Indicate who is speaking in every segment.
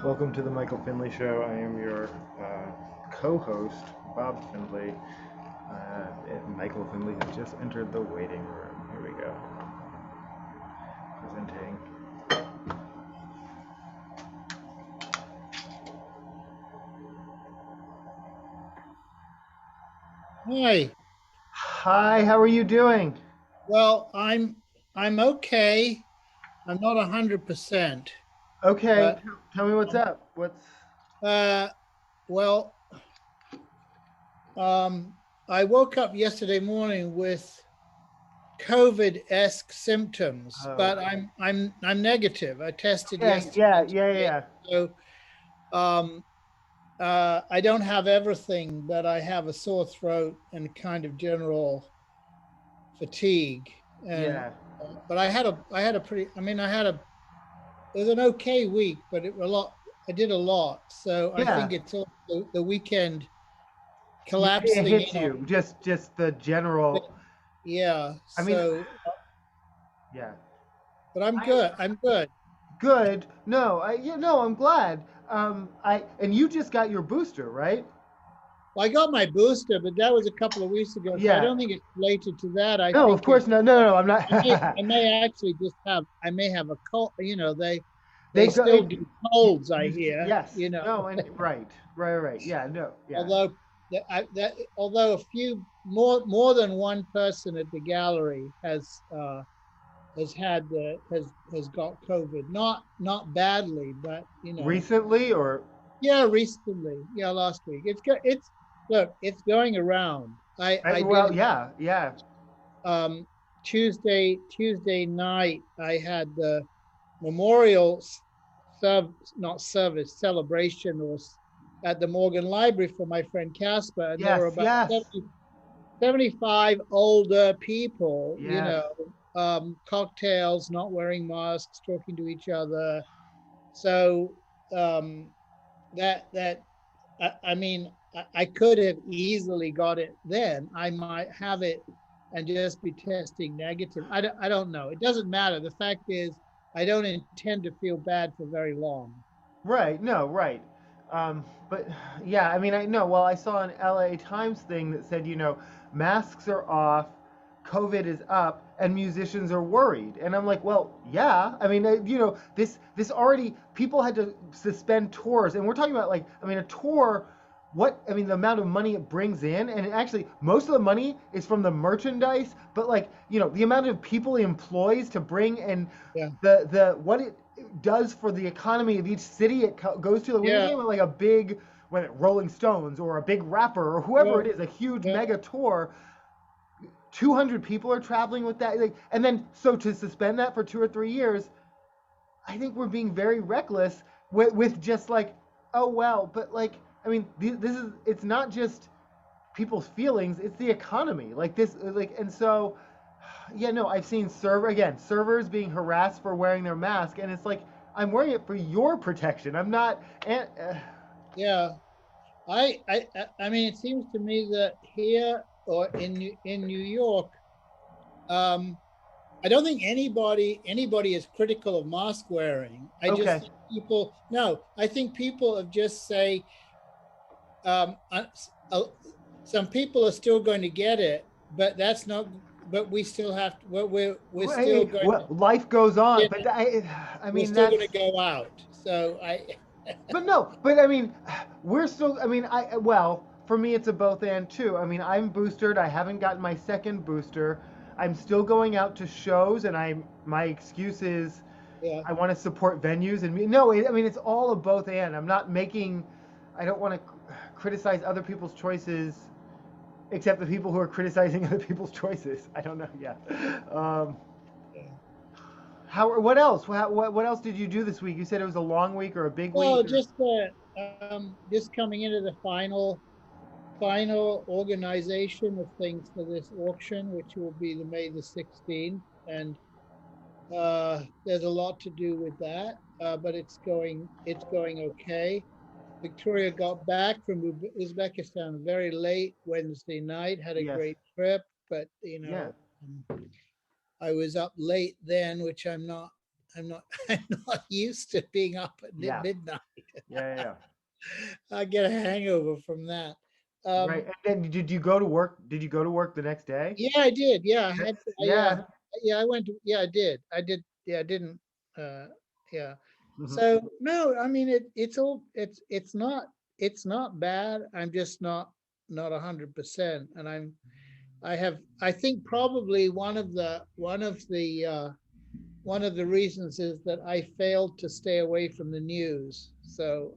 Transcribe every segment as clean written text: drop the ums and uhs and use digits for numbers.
Speaker 1: Welcome to the Michael Findlay Show. I am your co-host, Bob Findlay. Michael Findlay has just entered the waiting room. Here we go. Presenting.
Speaker 2: Hi.
Speaker 1: Hi, how are you doing?
Speaker 2: Well, I'm okay. I'm not 100%,
Speaker 1: Okay,
Speaker 2: but
Speaker 1: tell me what's
Speaker 2: um,
Speaker 1: up. What's
Speaker 2: uh, well, I woke up yesterday morning with COVID-esque symptoms,
Speaker 1: oh
Speaker 2: but I'm negative. I tested
Speaker 1: okay,
Speaker 2: yesterday
Speaker 1: yeah,
Speaker 2: and
Speaker 1: yeah,
Speaker 2: today,
Speaker 1: yeah.
Speaker 2: so um, I don't have everything, but I have a sore throat and kind of general fatigue. And
Speaker 1: Yeah.
Speaker 2: but I had a pretty. I mean, I had a it was an okay week, but a lot. I did a lot, so I
Speaker 1: Yeah.
Speaker 2: think it's all the weekend
Speaker 1: It
Speaker 2: collapsing
Speaker 1: hits
Speaker 2: in on.
Speaker 1: you. Just the general.
Speaker 2: Yeah,
Speaker 1: I mean,
Speaker 2: so
Speaker 1: yeah.
Speaker 2: but I'm
Speaker 1: I
Speaker 2: good. I'm good.
Speaker 1: good. No, I'm glad. And you just got your booster, right?
Speaker 2: Well, I got my booster, but that was a couple of weeks ago, so I
Speaker 1: Yeah.
Speaker 2: don't think it's related to that. I
Speaker 1: No, of
Speaker 2: think
Speaker 1: course
Speaker 2: it's
Speaker 1: not. No, no, no. I'm
Speaker 2: I
Speaker 1: not.
Speaker 2: may actually just have I may have a cold.
Speaker 1: They
Speaker 2: They
Speaker 1: go.
Speaker 2: still do colds. I hear.
Speaker 1: Yes. No. And right. Right. Right. Yeah. No. Yeah.
Speaker 2: Although although a few more than one person at the gallery has got COVID. Not badly, but
Speaker 1: Recently, or
Speaker 2: yeah, recently, yeah, last week. It's look, it's going around. I
Speaker 1: well,
Speaker 2: did
Speaker 1: yeah, yeah,
Speaker 2: um Tuesday night. I had the memorial not service celebration at the Morgan Library for my friend Casper, and there were
Speaker 1: yes,
Speaker 2: about
Speaker 1: yes,
Speaker 2: 75 older people,
Speaker 1: yes.
Speaker 2: cocktails, not wearing masks, talking to each other. So um, that I mean, I could have easily got it then. I might have it and just be testing negative. I don't know. It doesn't matter. The fact is, I don't intend to feel bad for very long.
Speaker 1: Right. No. Right. But yeah, I mean, I know. Well, I saw an LA Times thing that said, masks are off, COVID is up, and musicians are worried. And I'm like, well, yeah. I mean, this already people had to suspend tours, and we're talking about like, I mean, a tour. The amount of money it brings in, and actually, most of the money is from the merchandise. But like, the amount of people it employs to bring and
Speaker 2: Yeah,
Speaker 1: the what it does for the economy of each city it goes to. When you're
Speaker 2: yeah,
Speaker 1: talking about like a big, whether Rolling Stones or a big rapper or whoever
Speaker 2: yeah,
Speaker 1: it is, a huge
Speaker 2: yeah.
Speaker 1: mega tour, 200 people are traveling with that. Like, and then so to suspend that for 2 or 3 years, I think we're being very reckless with just like, oh well, but like, I mean, this is it's not just people's feelings, it's the economy. Like this, like, and so yeah, no, I've seen servers being harassed for wearing their mask, and it's like I'm wearing it for your protection. I'm not.
Speaker 2: Yeah. I mean, it seems to me that here or in New York, um, I don't think anybody is critical of mask wearing. I just
Speaker 1: Okay,
Speaker 2: think people no. I think people have just say um, uh, uh, some people are still going to get it, but that's not. But we still have to. We're still going
Speaker 1: well, life goes on,
Speaker 2: to.
Speaker 1: but I
Speaker 2: We're
Speaker 1: mean
Speaker 2: still going to
Speaker 1: that's.
Speaker 2: go out. So I.
Speaker 1: But no, but I mean, we're still. I mean, for me, it's a both and too. I mean, I'm boosted. I haven't gotten my second booster. I'm still going out to shows, and my excuse is
Speaker 2: Yeah.
Speaker 1: I want to support venues and no, I mean it's all of both and. I'm not making. I don't want to criticize other people's choices, except the people who are criticizing other people's choices. I don't know. Yeah. Um,
Speaker 2: Yeah.
Speaker 1: how? What else? What else did you do this week? You said it was a long week or a big week.
Speaker 2: Well, just coming into the final organization of things for this auction, which will be the May the 16th. And there's a lot to do with that, but it's going okay. Victoria got back from Uzbekistan very late Wednesday night, had a
Speaker 1: Yes.
Speaker 2: great trip, but
Speaker 1: Yeah.
Speaker 2: I was up late then, which I'm not. I'm not I'm not used to being up at
Speaker 1: Yeah,
Speaker 2: midnight.
Speaker 1: yeah.
Speaker 2: I get a hangover from that.
Speaker 1: Right.
Speaker 2: Um,
Speaker 1: And then did you go to work? Did you go to work the next day?
Speaker 2: yeah, I did. Yeah, I
Speaker 1: That's
Speaker 2: had.
Speaker 1: yeah.
Speaker 2: Yeah, I went to. Yeah, I did. I did. Yeah, I didn't. Uh, yeah.
Speaker 1: Mhm.
Speaker 2: So no, I mean it's all. It's not bad. I'm just not 100%, and I have. I think probably one of the reasons is that I failed to stay away from the news. So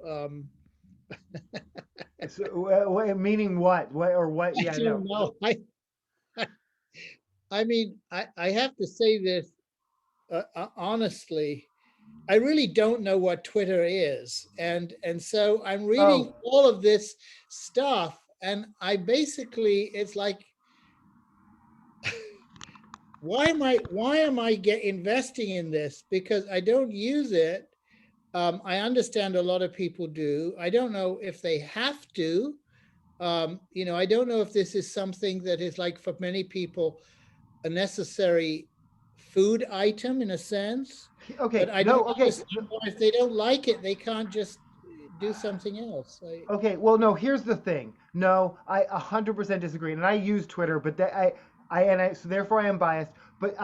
Speaker 1: So, meaning what? What or what?
Speaker 2: I
Speaker 1: Yeah, no.
Speaker 2: don't know. I mean, I have to say this honestly. I really don't know what Twitter is, and so I'm reading
Speaker 1: Oh,
Speaker 2: all of this stuff, and I basically it's like, why am I get investing in this? Because I don't use it. I understand a lot of people do. I don't know if they have to. I don't know if this is something that is like for many people a necessary food item in a sense, but
Speaker 1: okay.
Speaker 2: I don't
Speaker 1: No, okay.
Speaker 2: understand why if they don't like it, they can't just do something else.
Speaker 1: Okay, well, no. Here's the thing. No, I 100% disagree, and I use Twitter, but so therefore I am biased. But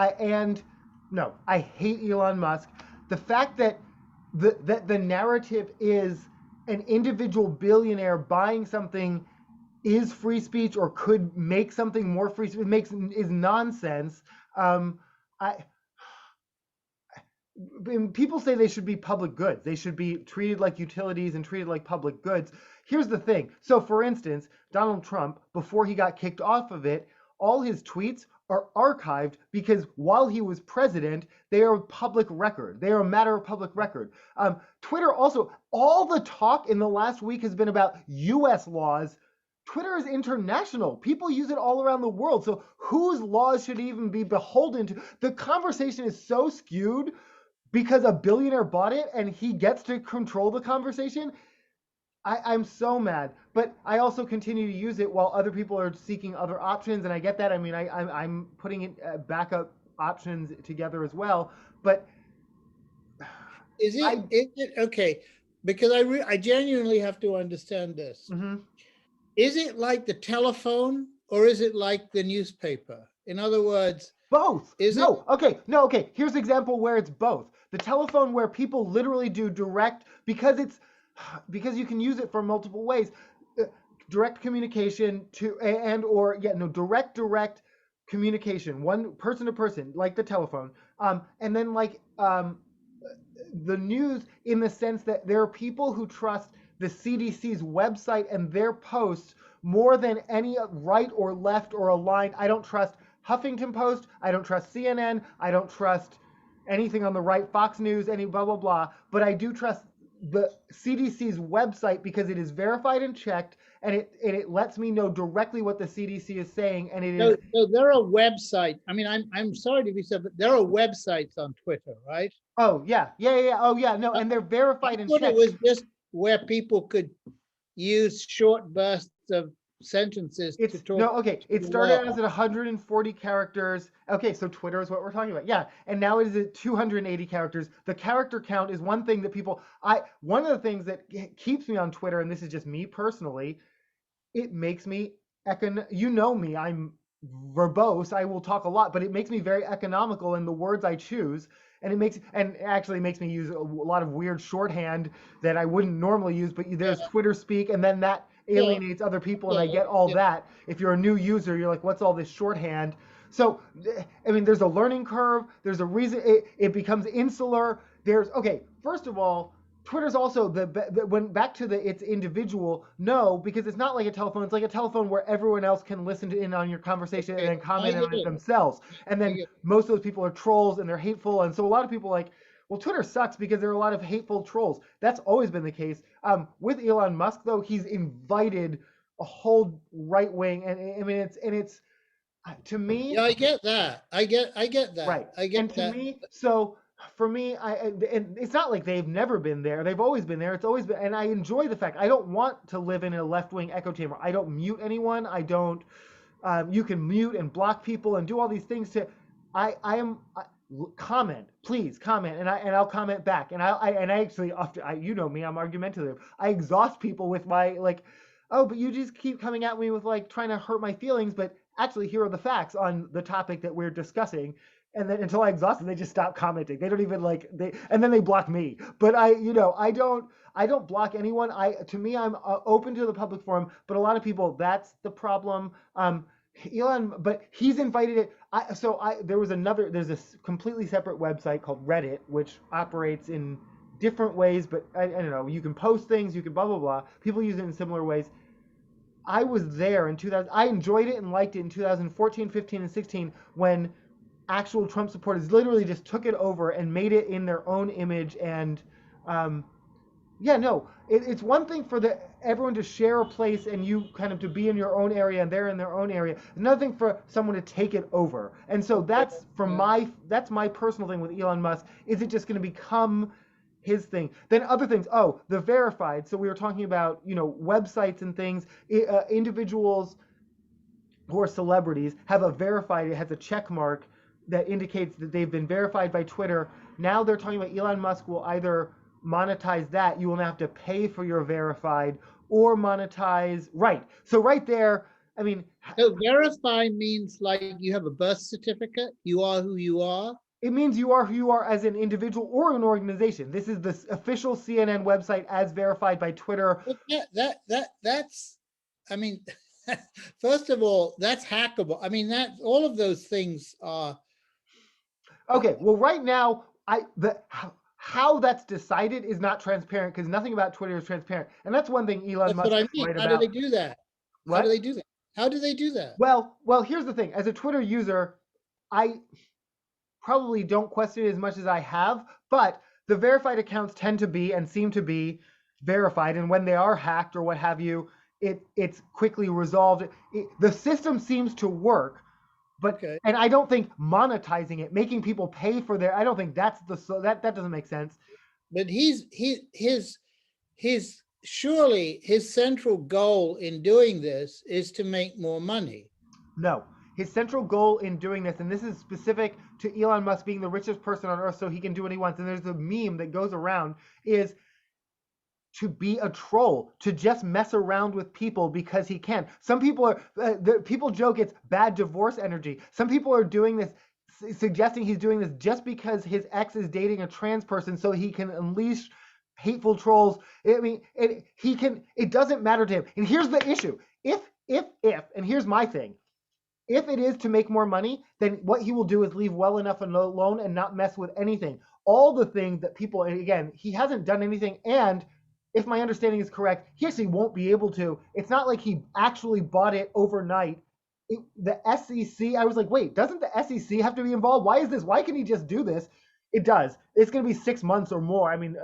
Speaker 1: no, I hate Elon Musk. The fact that the narrative is an individual billionaire buying something is free speech or could make something more free speech is nonsense. I People say they should be public goods. They should be treated like utilities and treated like public goods. Here's the thing. So, for instance, Donald Trump, before he got kicked off of it, all his tweets are archived because while he was president, they are public record. They are a matter of public record. Twitter also, all the talk in the last week has been about US laws. Twitter is international. People use it all around the world. So, whose laws should even be beholden to? The conversation is so skewed because a billionaire bought it and he gets to control the conversation. I'm so mad, but I also continue to use it while other people are seeking other options, and I get that. I mean, I'm putting it backup options together as well, but I.
Speaker 2: Is it okay? Because I genuinely have to understand this.
Speaker 1: Mhm.
Speaker 2: Is it like the telephone or is it like the newspaper? In other words,
Speaker 1: Both.
Speaker 2: is it?
Speaker 1: No. Okay. No. Okay. Here's an example where it's both. The telephone where people literally do direct because you can use it for multiple ways. uh, Direct communication to and or yeah no direct communication one person to person like the telephone and then the news in the sense that there are people who trust the CDC's website and their posts more than any right or left or aligned. I don't trust Huffington Post. I don't trust CNN. I don't trust anything on the right, Fox News, any blah, blah, blah. But I do trust the CDC's website because it is verified and checked and it lets me know directly what the CDC is saying. And it is,
Speaker 2: So there are websites. I mean, I'm sorry to be said, but there are websites on Twitter, right?
Speaker 1: oh, yeah. Oh, yeah. No, and they're
Speaker 2: I
Speaker 1: verified and
Speaker 2: thought it
Speaker 1: checked.
Speaker 2: was just where people could use short bursts of sentences to
Speaker 1: It's
Speaker 2: talk
Speaker 1: no, okay.
Speaker 2: to
Speaker 1: It
Speaker 2: the
Speaker 1: started as
Speaker 2: wall.
Speaker 1: at 140 characters. Okay, so Twitter is what we're talking about. Yeah, and now it is at 280 characters. The character count is one thing that one of the things that keeps me on Twitter, and this is just me personally, it makes me you know me, I'm verbose, I will talk a lot, but it makes me very economical in the words I choose. And it actually makes me use a lot of weird shorthand that I wouldn't normally use, but there's
Speaker 2: Yeah,
Speaker 1: Twitter speak, and then that
Speaker 2: yeah,
Speaker 1: alienates other people, and I
Speaker 2: yeah,
Speaker 1: get all
Speaker 2: yeah.
Speaker 1: that. If you're a new user, you're like, what's all this shorthand? So, I mean, there's a learning curve. There's a reason it becomes insular. Okay, first of all, Twitter's also when back to it's individual. No, because it's not like a telephone. It's like a telephone where everyone else can listen in on your conversation and
Speaker 2: Okay,
Speaker 1: then
Speaker 2: I
Speaker 1: comment
Speaker 2: get
Speaker 1: on it
Speaker 2: it.
Speaker 1: themselves. And
Speaker 2: I
Speaker 1: then
Speaker 2: get
Speaker 1: most of those people are trolls and they're hateful. And so a lot of people well, Twitter sucks because there are a lot of hateful trolls. That's always been the case. With Elon Musk though, he's invited a whole right wing, and I mean it's to me
Speaker 2: Yeah, I get that. I get that.
Speaker 1: right.
Speaker 2: I
Speaker 1: And
Speaker 2: get
Speaker 1: to
Speaker 2: that.
Speaker 1: me, so for me, and it's not like they've never been there. They've always been there. It's always been, and I enjoy the fact I don't want to live in a left wing echo chamber. I don't mute anyone. You can mute and block people and do all these things to. I am. comment, please comment, and I'll comment back. And I actually often, you know me, I'm argumentative. I exhaust people with my like, oh, but you just keep coming at me with like trying to hurt my feelings, but actually here are the facts on the topic that we're discussing. And then until I exhaust them, they just stop commenting. They don't even like and then they block me. But I don't block anyone. To me, I'm open to the public forum, but a lot of people, that's the problem. Elon, but he's invited it. There's a completely separate website called Reddit, which operates in different ways, but I don't know. You can post things, you can blah blah blah. People use it in similar ways. I was there in 2000. I enjoyed it and liked it in 2014, 15, and 16 when actual Trump supporters literally just took it over and made it in their own image. And yeah, no, it's one thing for everyone to share a place and you kind of to be in your own area and they're in their own area. Another thing for someone to take it over. And so that's that's my personal thing with Elon Musk. Is it just going to become his thing? Then other things. Oh, the verified. So we were talking about websites and things. Individuals who are celebrities have a verified. It has a check mark that indicates that they've been verified by Twitter. Now they're talking about Elon Musk will either monetize that. You will have to pay for your verified or monetize. Right. So right there, I mean.
Speaker 2: So verify means like you have a birth certificate. You are who you are.
Speaker 1: It means you are who you are as an individual or an organization. This is the official CNN website as verified by Twitter.
Speaker 2: That's, I mean, first of all, that's hackable. I mean, all of those things are.
Speaker 1: Okay, well, right now, how that's decided is not transparent because nothing about Twitter is transparent, and that's one thing Elon Musk is right about.
Speaker 2: How do they do that?
Speaker 1: What?
Speaker 2: How do they do that? How do they do that?
Speaker 1: Well, here's the thing. As a Twitter user, I probably don't question it as much as I have, but the verified accounts tend to be and seem to be verified, and when they are hacked or what have you, it's quickly resolved. The system seems to work. But okay. And I don't think monetizing it, making people pay for I don't think that doesn't make sense.
Speaker 2: But surely his central goal in doing this is to make more money.
Speaker 1: No, his central goal in doing this, and this is specific to Elon Musk being the richest person on earth, so he can do what he wants. And there's a meme that goes around is to be a troll, to just mess around with people because he can. Some people people joke it's bad divorce energy. Some people are doing this, suggesting he's doing this just because his ex is dating a trans person so he can unleash hateful trolls. I mean, it doesn't matter to him. And here's the issue. If, and here's my thing. If it is to make more money, then what he will do is leave well enough alone and not mess with anything. All the things that people, again, he hasn't done anything, and if my understanding is correct, he actually won't be able to. It's not like he actually bought it overnight. The SEC, I was like, wait, doesn't the SEC have to be involved? Why is this? Why can he just do this? It does. It's going to be 6 months or more. I mean,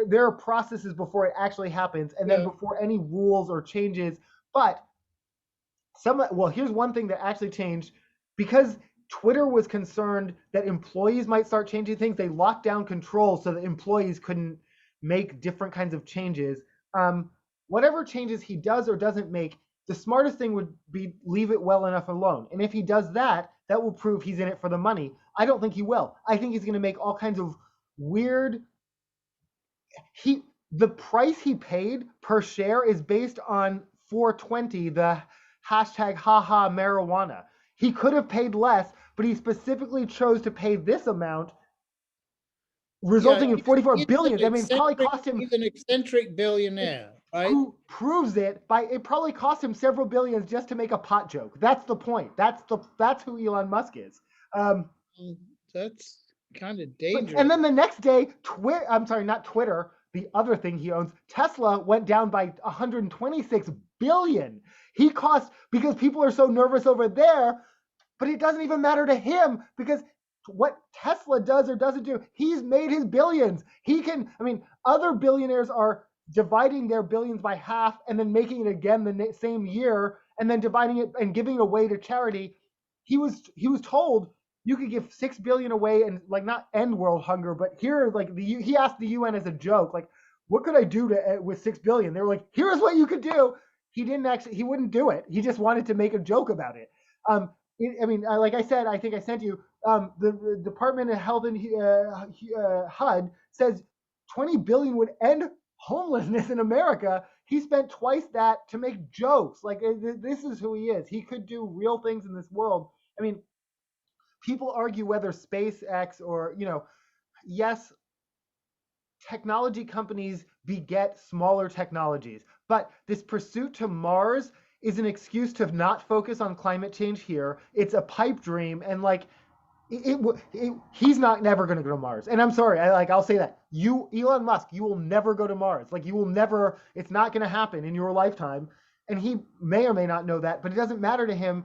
Speaker 1: there are processes before it actually happens, and then before any rules or changes. But here's one thing that actually changed. Because Twitter was concerned that employees might start changing things, they locked down control so that employees couldn't make different kinds of changes. Whatever changes he does or doesn't make, the smartest thing would be leave it well enough alone. And if he does that, that will prove he's in it for the money. I don't think he will. I think he's going to make all kinds of weird. The price he paid per share is based on 420, the hashtag haha marijuana. He could have paid less, but he specifically chose to pay this amount, resulting in 44 billion. I mean, it probably cost him.
Speaker 2: He's an eccentric billionaire, right?
Speaker 1: Who proves it it probably cost him several billions just to make a pot joke. That's the point. That's who Elon Musk is.
Speaker 2: That's kind of dangerous.
Speaker 1: And then the next day, not Twitter, the other thing he owns, Tesla, went down by 126 billion. He cost, because people are so nervous over there, but it doesn't even matter to him because what Tesla does or doesn't do, he's made his billions. Other billionaires are dividing their billions by half and then making it again the same year and then dividing it and giving it away to charity. He was told you could give 6 billion away and not end world hunger, but here he asked the UN as a joke, what could I do with 6 billion? They were like, here's what you could do. He wouldn't do it. He just wanted to make a joke about it. Like I said, I think I sent you the Department of Health and HUD says 20 billion would end homelessness in America. He spent twice that to make jokes. Like this is who he is. He could do real things in this world. I mean, people argue whether SpaceX or yes, technology companies beget smaller technologies, but this pursuit to Mars is an excuse to not focus on climate change here. It's a pipe dream, and like he's not never going to go to Mars. And I'm sorry, I'll say that you, Elon Musk, you will never go to Mars. Like you will never. It's not going to happen in your lifetime. And he may or may not know that, but it doesn't matter to him.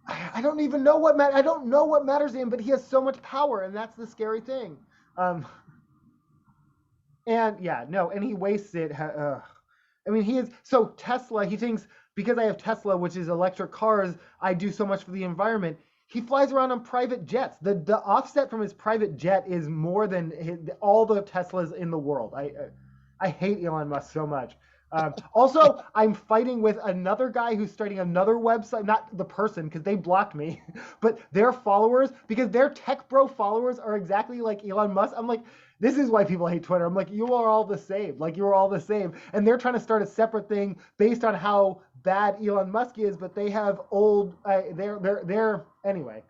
Speaker 1: I don't even know what I don't know what matters to him, but he has so much power, and that's the scary thing. And yeah, no, and he wastes it. I mean, he is so Tesla. He thinks because I have Tesla, which is electric cars, I do so much for the environment. He flies around on private jets. The offset from his private jet is more than all the Teslas in the world. I hate Elon Musk so much. Also, I'm fighting with another guy who's starting another website, not the person because they blocked me, but their followers, because their tech bro followers are exactly like Elon Musk. I'm like, this is why people hate Twitter. I'm like, you are all the same. Like, you're all the same. And they're trying to start a separate thing based on how bad Elon Musk is, but they have old, they're, anyway.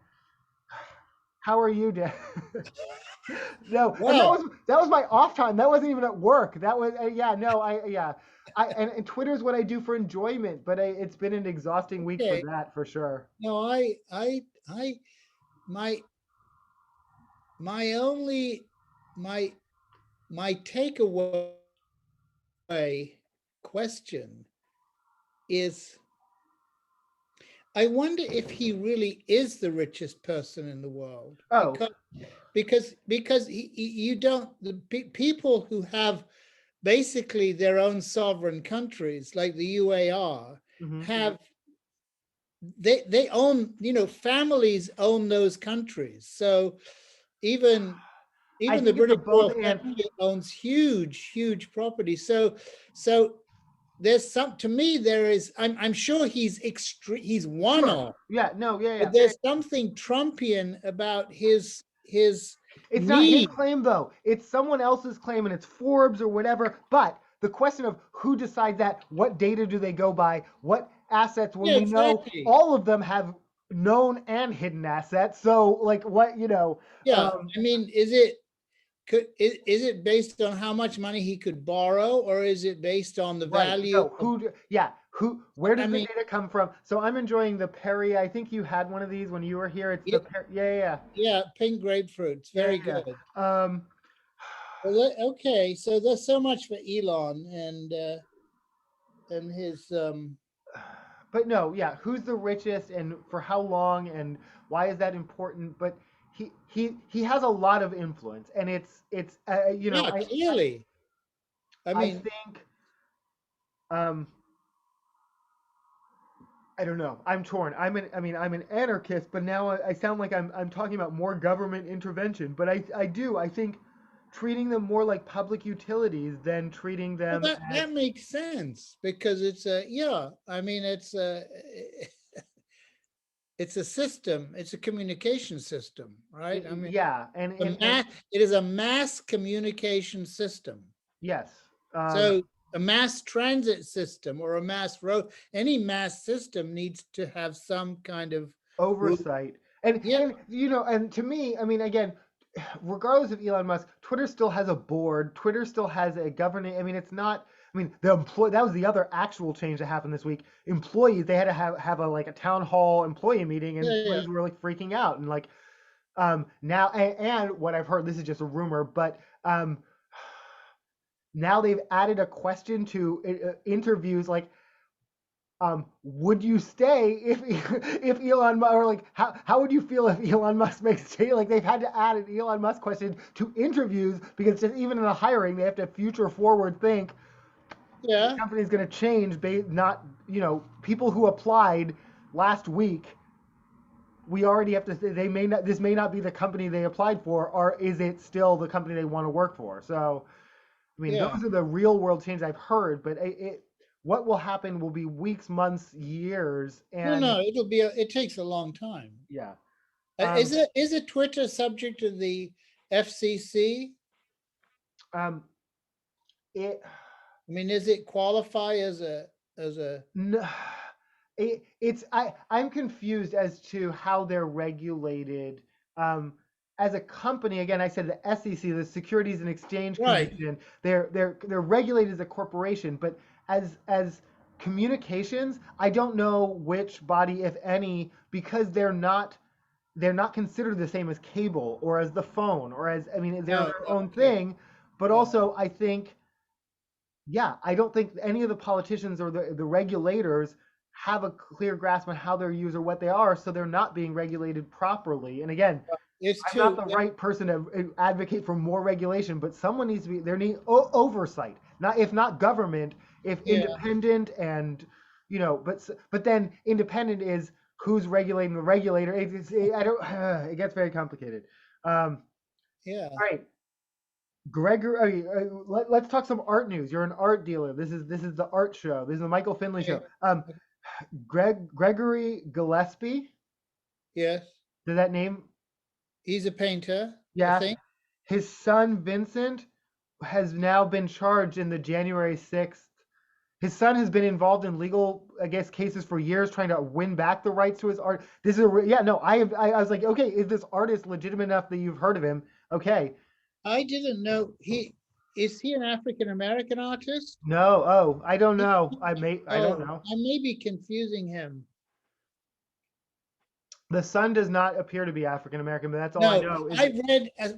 Speaker 1: How are you, Dan? No,
Speaker 2: Well,
Speaker 1: and that was my off time. That wasn't even at work. That was and Twitter's what I do for enjoyment, but it's been an exhausting week
Speaker 2: okay.
Speaker 1: for that for sure.
Speaker 2: No, my only my takeaway question is, I wonder if he really is the richest person in the world.
Speaker 1: Oh,
Speaker 2: because you don't, the people who have basically their own sovereign countries like the UAR have, they own, families own those countries. So even the British royal family owns huge property. So there's to me there is, I'm sure he's he's one of.
Speaker 1: Yeah, no, yeah.
Speaker 2: But there's something Trumpian about his
Speaker 1: it's not his claim though. It's someone else's claim, and it's Forbes or whatever. But the question of who decides that, what data do they go by, what assets, when we know all of them have known and hidden assets. So like what,
Speaker 2: Yeah, I mean, is it based on how much money he could borrow, or is it based on the value?
Speaker 1: Where does the data come from? So I'm enjoying the Perrier. I think you had one of these when you were here. It's
Speaker 2: yeah, pink grapefruit. It's very good. Well, okay, so there's so much for Elon and his
Speaker 1: But no, yeah, who's the richest and for how long and why is that important? But he has a lot of influence, and it's
Speaker 2: clearly. I
Speaker 1: think I don't know. I'm torn. I'm an anarchist, but now I sound like I'm talking about more government intervention. But I think treating them more like public utilities than treating them.
Speaker 2: Well, that makes sense, because it's it's a system. It's a communication system, right? I mean,
Speaker 1: yeah, and
Speaker 2: it is a mass communication system.
Speaker 1: Yes.
Speaker 2: So a mass transit system or a mass road, any mass system needs to have some kind of
Speaker 1: oversight. And to me, I mean, again, regardless of Elon Musk, Twitter still has a board. Twitter still has a governing. I mean, it's not. I mean, that was the other actual change that happened this week. Employees, they had to have a town hall employee meeting, and employees were like freaking out, and like now and what I've heard, this is just a rumor, but now they've added a question to interviews like, would you stay if Elon Musk, or like how would you feel if Elon Musk makes stay? Like they've had to add an Elon Musk question to interviews because just even in a hiring they have to future forward think.
Speaker 2: Yeah,
Speaker 1: the company's going to change based not people who applied last week. We already have to. This may not be the company they applied for, or is it still the company they want to work for? So, I mean, those are the real world changes I've heard, but what will happen will be weeks, months, years, and
Speaker 2: no, it takes a long time.
Speaker 1: Yeah,
Speaker 2: Is it Twitter subject to the FCC?
Speaker 1: Um, it
Speaker 2: I mean, is it qualify as a
Speaker 1: no, I'm confused as to how they're regulated. Um, as a company, again, I said the SEC, the Securities and Exchange
Speaker 2: right?
Speaker 1: Commission, they're regulated as a corporation, but as communications, I don't know which body, if any, because they're not considered the same as cable or as the phone or as, I mean, they're
Speaker 2: Oh,
Speaker 1: their own
Speaker 2: okay.
Speaker 1: thing. But
Speaker 2: Yeah.
Speaker 1: also, I think, yeah, I don't think any of the politicians or the regulators have a clear grasp on how they're used or what they are, so they're not being regulated properly. And again,
Speaker 2: It's
Speaker 1: I'm not
Speaker 2: too.
Speaker 1: the right person to advocate for more regulation, but someone needs to be there. Need oversight, not if not government, if
Speaker 2: Yeah.
Speaker 1: independent, and but then independent is who's regulating the regulator. I don't. It gets very complicated.
Speaker 2: Yeah.
Speaker 1: All right, Gregory, let's talk some art news. You're an art dealer. This is the art show. This is the Michael Findlay show.
Speaker 2: Okay.
Speaker 1: Gregory Gillespie.
Speaker 2: Yes.
Speaker 1: Does that name?
Speaker 2: He's a painter, I
Speaker 1: Yeah.
Speaker 2: think.
Speaker 1: His son Vincent has now been charged in the January 6th. His son has been involved in legal, I guess, cases for years trying to win back the rights to his art. This is yeah, no, I was like, okay, is this artist legitimate enough that you've heard of him? Okay.
Speaker 2: I didn't know is he an African American artist?
Speaker 1: No, oh, I don't
Speaker 2: He-
Speaker 1: know. I don't
Speaker 2: Oh,
Speaker 1: know.
Speaker 2: I may be confusing him.
Speaker 1: The son does not appear to be African American, but that's all I
Speaker 2: No,
Speaker 1: know.
Speaker 2: I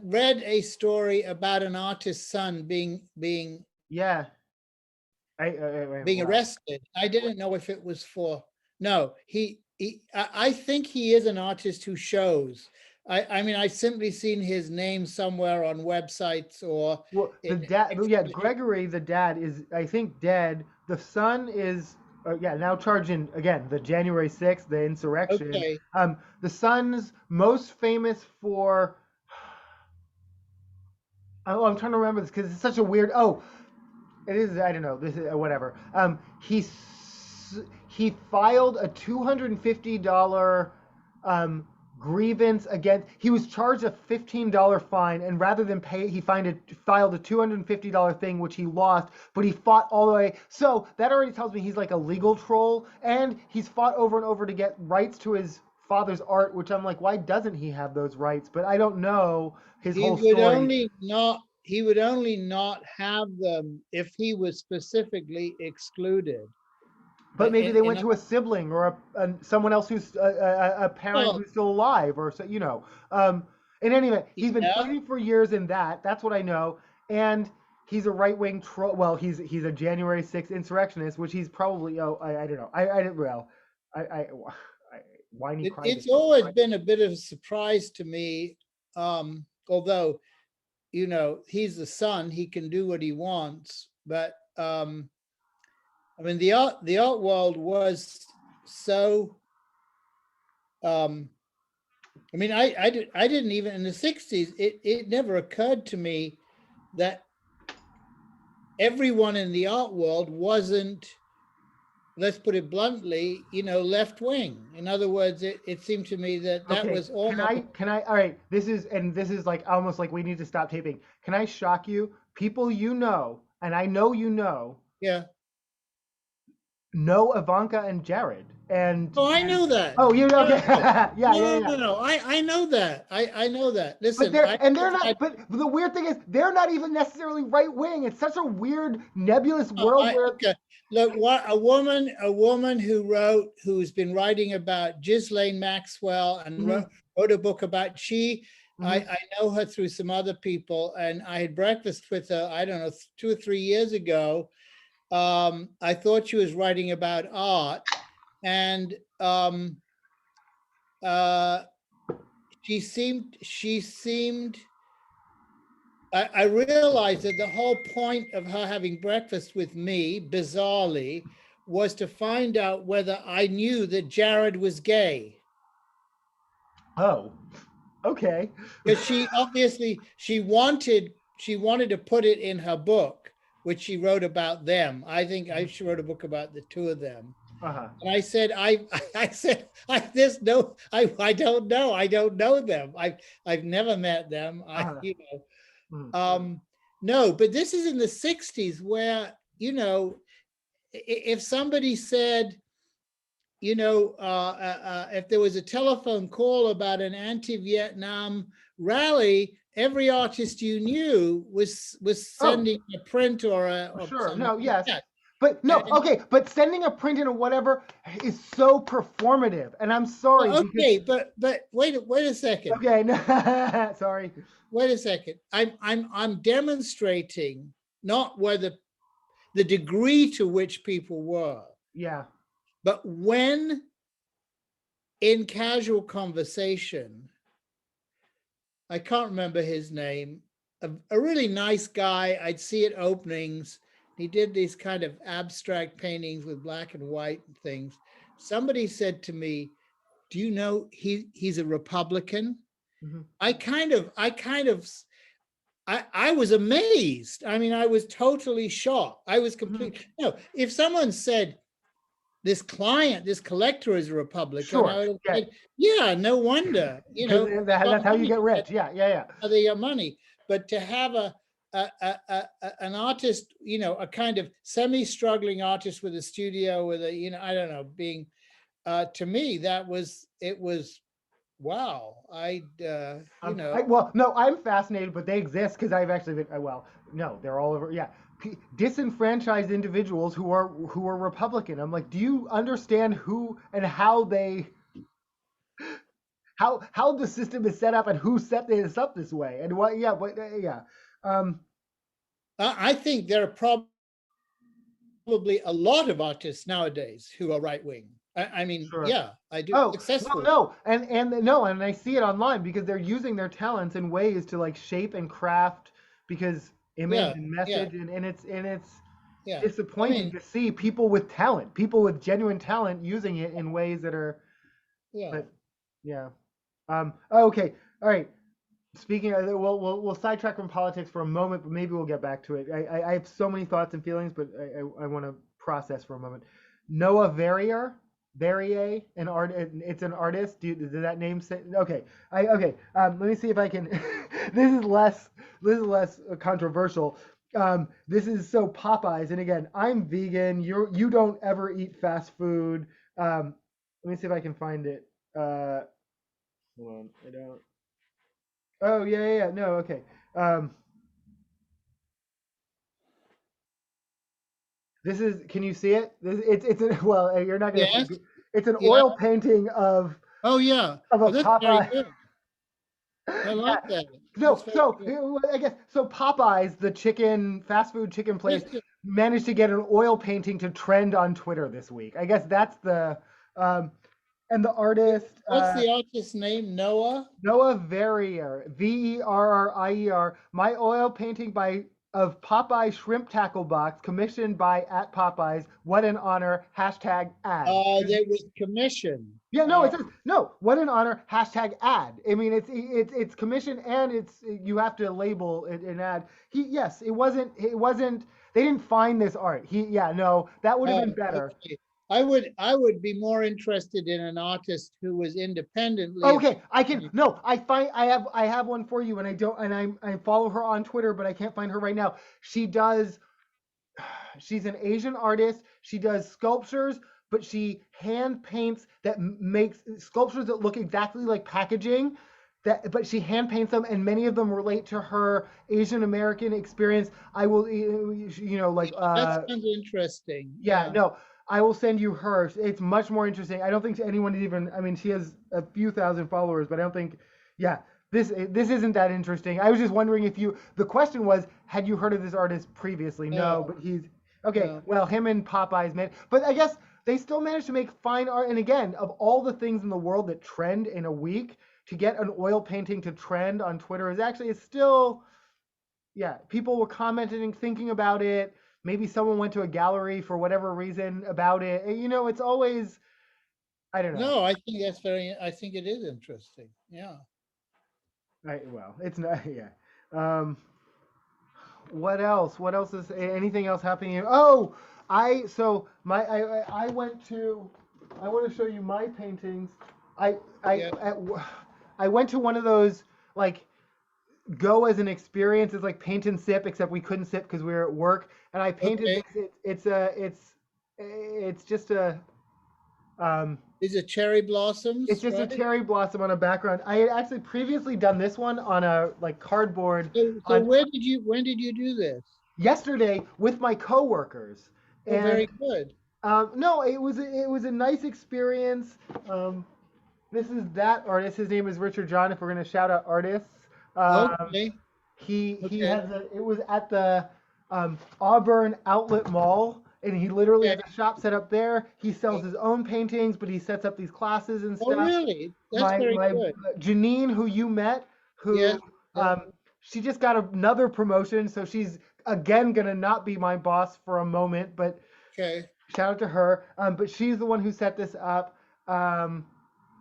Speaker 2: read a story about an artist's son being
Speaker 1: Yeah. Wow.
Speaker 2: arrested. I didn't know if it was for. No, I think he is an artist who shows. I mean, I've simply seen his name somewhere on websites or
Speaker 1: Well, the
Speaker 2: in
Speaker 1: dad, yeah, Gregory, the dad is, I think, dead. The son is, yeah, now charged in again the January 6th, the insurrection.
Speaker 2: okay.
Speaker 1: The son's most famous for. Oh, I'm trying to remember this because it's such a weird. Oh, it is. I don't know. This is whatever. He filed a $250 grievance against. He was charged a $15 fine, and rather than pay it, he filed a $250 thing, which he lost. But he fought all the way. So that already tells me he's like a legal troll, and he's fought over and over to get rights to his father's art, which I'm like, why doesn't he have those rights? But I don't know his whole story.
Speaker 2: He would only not have them if he was specifically excluded.
Speaker 1: But maybe they went
Speaker 2: And
Speaker 1: to a sibling or someone else who's a parent
Speaker 2: well,
Speaker 1: who's still alive, or so, in any event, he's been
Speaker 2: yeah,
Speaker 1: fighting for years in that. That's what I know. And he's a right wing troll. Well, he's a January 6th insurrectionist, which he's probably. Oh, I don't know. I didn't. Well, I whiny crybaby.
Speaker 2: it's always been a bit of a surprise to me. Although, he's the son, he can do what he wants. But I mean, the art world was so. I mean, I didn't even in the 60s. It never occurred to me that everyone in the art world wasn't, let's put it bluntly, left wing. In other words, it seemed to me that
Speaker 1: Okay,
Speaker 2: was almost.
Speaker 1: can I, all right, this is like almost like we need to stop taping. Can I shock you? People and I know
Speaker 2: Yeah.
Speaker 1: know Ivanka and Jared. And
Speaker 2: Oh, I knew that.
Speaker 1: oh, you know,
Speaker 2: No,
Speaker 1: okay.
Speaker 2: no,
Speaker 1: Yeah.
Speaker 2: no. I know that. I know that. Listen,
Speaker 1: They're not. But the weird thing is, they're not even necessarily right wing. It's such a weird, nebulous world where.
Speaker 2: okay. Look, a woman who's been writing about Ghislaine Maxwell and wrote a book about I know her through some other people, and I had breakfast with her, I don't know, 2 or 3 years ago. I thought she was writing about art, and she seemed I realized that the whole point of her having breakfast with me, bizarrely, was to find out whether I knew that Jared was gay.
Speaker 1: Oh, okay.
Speaker 2: Because she wanted to put it in her book, which she wrote about them. I think she wrote a book about the two of them.
Speaker 1: Uh-huh.
Speaker 2: And I said, I said, there's no, I don't know. I don't know them. I've never met them.
Speaker 1: Uh-huh.
Speaker 2: You
Speaker 1: Mhm.
Speaker 2: know, no, but this is in the 60s where, you know, if somebody said, you know, if there was a telephone call about an anti-Vietnam rally, every artist you knew was
Speaker 1: Oh,
Speaker 2: sending a print or
Speaker 1: sure.
Speaker 2: something
Speaker 1: No,
Speaker 2: like
Speaker 1: yes.
Speaker 2: that.
Speaker 1: But no,
Speaker 2: And
Speaker 1: okay, but sending a print in or whatever is so performative. And I'm sorry
Speaker 2: well,
Speaker 1: because
Speaker 2: okay, but wait a second.
Speaker 1: okay, no, sorry.
Speaker 2: Wait a second. I'm demonstrating not whether the degree to which people were,
Speaker 1: Yeah.
Speaker 2: but when in casual conversation, I can't remember his name, a really nice guy. I'd see at openings. He did these kind of abstract paintings with black and white and things. Somebody said to me, "Do you know he's a Republican?"
Speaker 1: Mhm.
Speaker 2: I was amazed. I mean, I was totally shocked. I was
Speaker 1: Mhm.
Speaker 2: complete. No, if someone said this client, this collector is a Republican, I
Speaker 1: Sure.
Speaker 2: would have
Speaker 1: Yeah.
Speaker 2: said, yeah, no wonder. You
Speaker 1: Because
Speaker 2: know,
Speaker 1: that's how you get rich. Yeah, yeah, yeah.
Speaker 2: they got money. But to have an artist, you know, a kind of semi-struggling artist with a studio with a, you know, I don't know, being to me that was it was wow. You know,
Speaker 1: Well, no, I'm fascinated, but they exist because I've actually been. Well, no, they're all over. Yeah, disenfranchised individuals who are Republican. I'm like, do you understand who and how they how the system is set up and who set this up this way and what? Yeah, but yeah, um,
Speaker 2: I think there are probably a lot of artists nowadays who are right wing. I mean,
Speaker 1: sure.
Speaker 2: yeah, I do
Speaker 1: Oh no,
Speaker 2: successfully.
Speaker 1: no, and no, and I see it online because they're using their talents in ways to like shape and craft because image
Speaker 2: Yeah,
Speaker 1: and
Speaker 2: yeah,
Speaker 1: message and it's
Speaker 2: yeah. I
Speaker 1: disappointing
Speaker 2: mean,
Speaker 1: to see people with talent, people with genuine talent using it in ways that are,
Speaker 2: yeah,
Speaker 1: but yeah. Okay. All right. Speaking of, we'll sidetrack from politics for a moment, but maybe we'll get back to it. I have so many thoughts and feelings, but I want to process for a moment. Noah Varrier, an art. It's an artist. Does that name say? Okay. Okay. Let me see if I can. this is less. This is less controversial. This is so Popeyes, and again, I'm vegan. You don't ever eat fast food. Let me see if I can find it. Hold on. I don't. Oh yeah, yeah, yeah. No, okay. Um, this is. Can you see it? It's a, well. You're not gonna see.
Speaker 2: yes,
Speaker 1: It's an
Speaker 2: yeah.
Speaker 1: oil painting
Speaker 2: Oh, yeah.
Speaker 1: of a
Speaker 2: Oh, that's very
Speaker 1: Popeye.
Speaker 2: good. I like
Speaker 1: Yeah.
Speaker 2: that. That's
Speaker 1: No,
Speaker 2: very
Speaker 1: so
Speaker 2: good.
Speaker 1: I guess so. Popeyes, the chicken fast food chicken place, managed to get an oil painting to trend on Twitter this week. I guess that's the um, and the artist
Speaker 2: What's the artist's name? Noah?
Speaker 1: Noah Verrier, Verrier. My oil painting by of Popeye shrimp tackle box commissioned by at Popeyes. What an honor. Hashtag ad.
Speaker 2: That was commissioned.
Speaker 1: Yeah, no, it says no. What an honor. Hashtag ad. I mean, it's commission and it's you have to label it an ad. Yes, it wasn't. They didn't find this art. Yeah, no, that would have been better.
Speaker 2: Okay. I would be more interested in an artist who was independently.
Speaker 1: Okay, I can no. I have one for you, and I don't, and I follow her on Twitter, but I can't find her right now. She does. She's an Asian artist. She does sculptures, but she hand paints that makes sculptures that look exactly like packaging. But she hand paints them, and many of them relate to her Asian American experience. I will, like
Speaker 2: That sounds interesting.
Speaker 1: yeah,
Speaker 2: Yeah.
Speaker 1: no, I will send you her. It's much more interesting. I don't think anyone even. I mean, she has a few thousand followers, but I don't think. Yeah, this isn't that interesting. I was just wondering if you. The question was, had you heard of this artist previously? No,
Speaker 2: No,
Speaker 1: but he's okay.
Speaker 2: no.
Speaker 1: Well, him and Popeyes man, but I guess they still managed to make fine art. And again, of all the things in the world that trend in a week, to get an oil painting to trend on Twitter is actually it's still yeah, people were commenting and thinking about it. Maybe someone went to a gallery for whatever reason about it. It's always I don't know.
Speaker 2: No, I think that's very, I think it is interesting. Yeah.
Speaker 1: Well, it's not. Yeah. Um, what else? What else is anything else happening? Oh, I went to. I want to show you my paintings. I I
Speaker 2: Yeah.
Speaker 1: at, I went to one of those like go as an experience. It's like paint and sip, except we couldn't sip because we were at work. And I painted
Speaker 2: Okay.
Speaker 1: this. It's just a um,
Speaker 2: These are cherry
Speaker 1: it's
Speaker 2: blossoms,
Speaker 1: just a
Speaker 2: right?
Speaker 1: cherry blossom on a background. I had actually previously done this one on a like cardboard
Speaker 2: So
Speaker 1: on
Speaker 2: when did you do this?
Speaker 1: yesterday with my coworkers,
Speaker 2: Oh,
Speaker 1: and
Speaker 2: very good.
Speaker 1: no, it was a nice experience. Um, this is that artist. His name is Richard John. If we're gonna shout out artists, um,
Speaker 2: Okay.
Speaker 1: he
Speaker 2: Okay.
Speaker 1: has a. It was at the Auburn Outlet Mall, and he literally has
Speaker 2: Okay.
Speaker 1: a shop set up there. He sells
Speaker 2: Okay.
Speaker 1: his own paintings, but he sets up these classes and
Speaker 2: Oh,
Speaker 1: stuff.
Speaker 2: really? That's very
Speaker 1: My
Speaker 2: good.
Speaker 1: Janine, who you met,
Speaker 2: Yes.
Speaker 1: who
Speaker 2: Yes.
Speaker 1: she just got another promotion, so she's again gonna not be my boss for a moment, but
Speaker 2: Okay.
Speaker 1: shout out to her. But she's the one who set this up. Um,